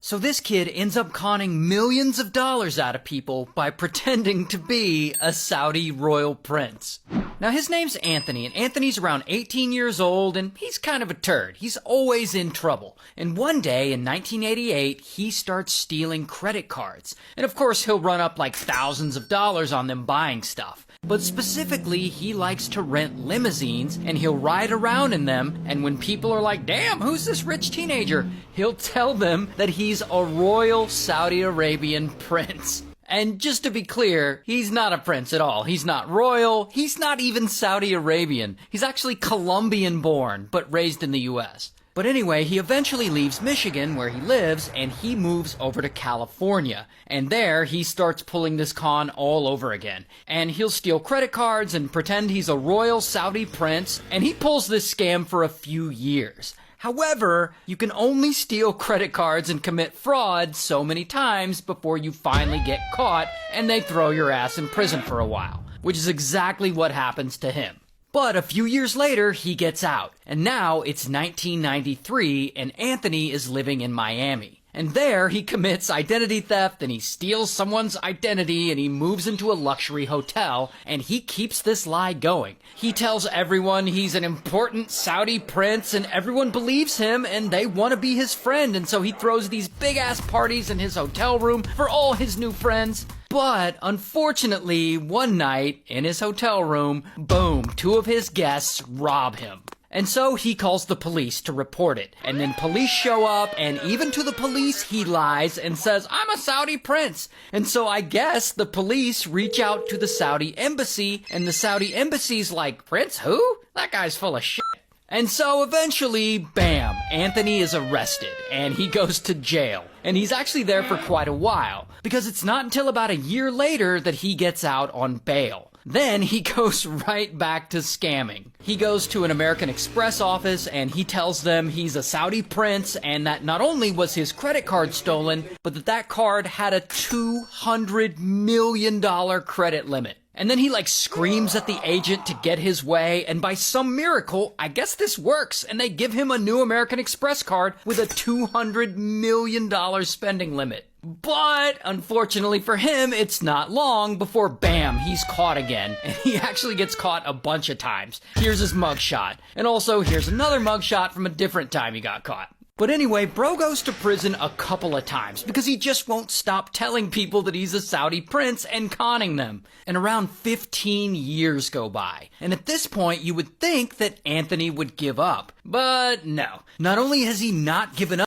So this kid ends up conning millions of dollars out of people by pretending to be a Saudi royal prince. Now his name's Anthony, and Anthony's around 18 years old, and he's kind of a turd. He's always in trouble. And one day in 1988, he starts stealing credit cards. And of course he'll run up like thousands of dollars on them buying stuff. But specifically, he likes to rent limousines, and he'll ride around in them, and when people are like, damn, who's this rich teenager? He'll tell them that he's a royal Saudi Arabian prince. And just to be clear, he's not a prince at all. He's not royal. He's not even Saudi Arabian. He's actually Colombian born, but raised in the US. But anyway, he eventually leaves Michigan, where he lives, and he moves over to California. And there, he starts pulling this con all over again. And he'll steal credit cards and pretend he's a royal Saudi prince, and he pulls this scam for a few years. However, you can only steal credit cards and commit fraud so many times before you finally get caught and they throw your ass in prison for a while, which is exactly what happens to him. But a few years later, he gets out, and now it's 1993, and Anthony is living in Miami. And there, he commits identity theft, and he steals someone's identity, and he moves into a luxury hotel, and he keeps this lie going. He tells everyone he's an important Saudi prince, and everyone believes him, and they want to be his friend, and so he throws these big-ass parties in his hotel room for all his new friends. But, unfortunately, one night, in his hotel room, boom, two of his guests rob him. And so he calls the police to report it. And then police show up, and even to the police he lies and says, I'm a Saudi prince. And so I guess the police reach out to the Saudi embassy, and the Saudi embassy's like, Prince who? That guy's full of shit. And so eventually, bam, Anthony is arrested, and he goes to jail. And he's actually there for quite a while, because it's not until about a year later that he gets out on bail. Then he goes right back to scamming. He goes to an American Express office and he tells them he's a Saudi prince and that not only was his credit card stolen, but that card had a $200 million credit limit. And then he screams at the agent to get his way, and by some miracle, I guess this works, and they give him a new American Express card with a $200 million spending limit. But, unfortunately for him, it's not long before, bam, he's caught again. And he actually gets caught a bunch of times. Here's his mugshot. And also, here's another mugshot from a different time he got caught. But anyway, bro goes to prison a couple of times because he just won't stop telling people that he's a Saudi prince and conning them. And around 15 years go by. And at this point, you would think that Anthony would give up. But no. Not only has he not given up,